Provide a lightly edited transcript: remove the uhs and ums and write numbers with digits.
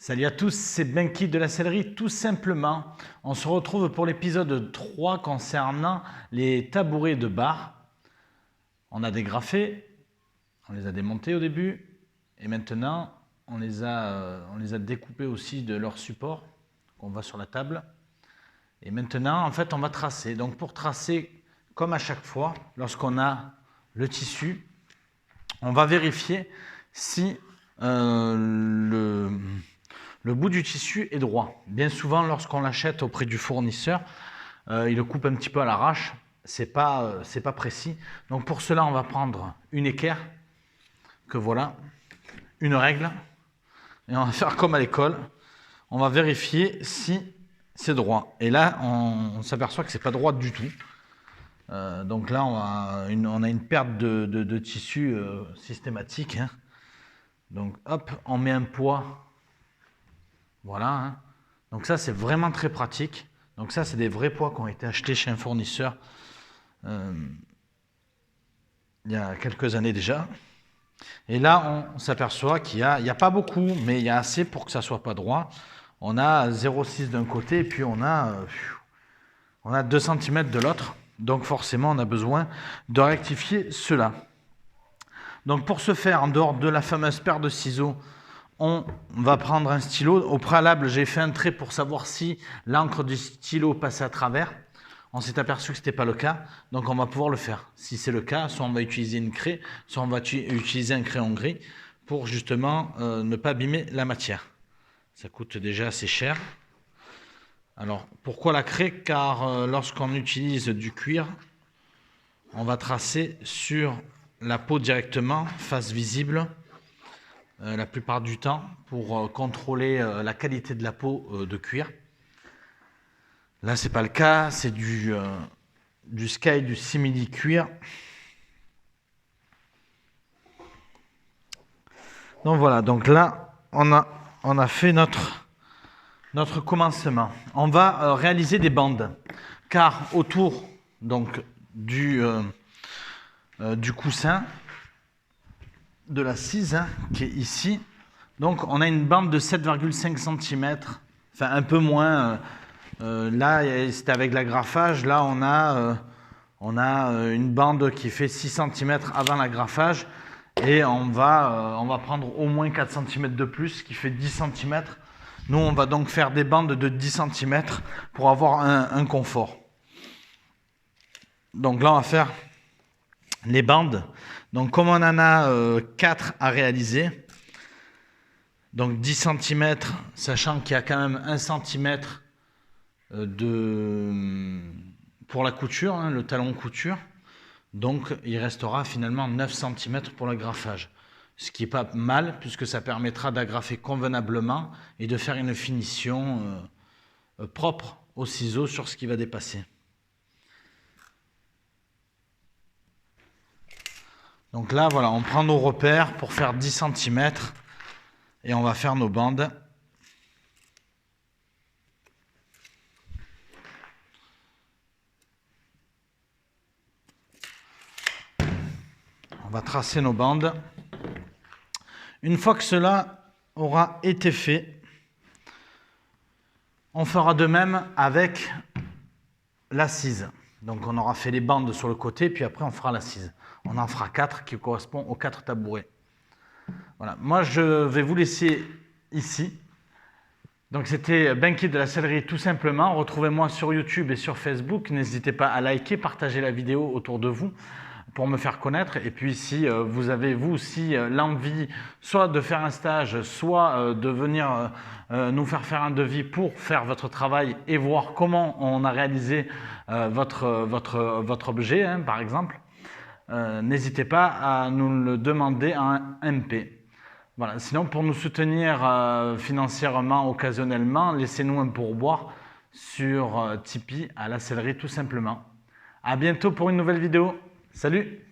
Salut à tous, c'est Benki de la Sellerie, tout simplement. On se retrouve pour l'épisode 3 concernant les tabourets de bar. On a dégrafé, on les a démontés au début, et maintenant on les a découpés aussi de leur support qu'on voit sur la table. Et maintenant, en fait, on va tracer. Donc pour tracer, comme à chaque fois, lorsqu'on a le tissu, on va vérifier si le bout du tissu est droit. Bien souvent, lorsqu'on l'achète auprès du fournisseur, il le coupe un petit peu à l'arrache. C'est pas précis. Donc pour cela, on va prendre une équerre, que voilà, une règle, et on va faire comme à l'école. On va vérifier si c'est droit. Et là, on s'aperçoit que c'est pas droit du tout. Donc là, on a une perte de tissu systématique. Hein. Donc hop, on met un poids. Voilà. Hein. Donc ça, c'est vraiment très pratique. Donc ça, c'est des vrais poids qui ont été achetés chez un fournisseur il y a quelques années déjà. Et là, on s'aperçoit qu'il n'y a pas beaucoup, mais il y a assez pour que ça ne soit pas droit. On a 0,6 d'un côté et puis on a 2 cm de l'autre. Donc forcément, on a besoin de rectifier cela. Donc pour ce faire, en dehors de la fameuse paire de ciseaux, on va prendre un stylo. Au préalable, j'ai fait un trait pour savoir si l'encre du stylo passait à travers. On s'est aperçu que ce n'était pas le cas, donc on va pouvoir le faire. Si c'est le cas, soit on va utiliser une craie, soit on va utiliser un crayon gris pour justement ne pas abîmer la matière. Ça coûte déjà assez cher. Alors, pourquoi la craie? Car lorsqu'on utilise du cuir, on va tracer sur la peau directement, face visible, la plupart du temps, pour contrôler la qualité de la peau de cuir. Là, c'est pas le cas, c'est du Sky, du simili cuir. Donc voilà, donc là, on a fait notre commencement. On va réaliser des bandes, car autour donc du coussin, de l'assise qui est ici, donc on a une bande de 7,5 cm, enfin un peu moins. Là, c'était avec l'agrafage. Là, on a une bande qui fait 6 cm avant l'agrafage. Et on va prendre au moins 4 cm de plus, ce qui fait 10 cm. Nous, on va donc faire des bandes de 10 cm pour avoir un confort. Donc là, on va faire les bandes. Donc comme on en a 4 à réaliser, donc 10 cm, sachant qu'il y a quand même 1 cm pour la couture, hein, le talon couture. Donc il restera finalement 9 cm pour l'agrafage. Ce qui n'est pas mal puisque ça permettra d'agrafer convenablement et de faire une finition propre au ciseau sur ce qui va dépasser. Donc là, voilà, on prend nos repères pour faire 10 cm et on va faire nos bandes. On va tracer nos bandes. Une fois que cela aura été fait, on fera de même avec l'assise. Donc on aura fait les bandes sur le côté, puis après on fera l'assise. On en fera 4 qui correspondent aux 4 tabourets. Voilà. Moi je vais vous laisser ici. Donc c'était Benki de la Sellerie tout simplement. Retrouvez-moi sur YouTube et sur Facebook. N'hésitez pas à liker, partager la vidéo autour de vous pour me faire connaître. Et puis si vous avez vous aussi l'envie soit de faire un stage, soit de venir nous faire un devis pour faire votre travail et voir comment on a réalisé votre objet, hein, par exemple, n'hésitez pas à nous le demander en MP. Voilà. Sinon, pour nous soutenir financièrement, occasionnellement, laissez-nous un pourboire sur Tipeee à la Sellerie tout simplement. À bientôt pour une nouvelle vidéo. Salut!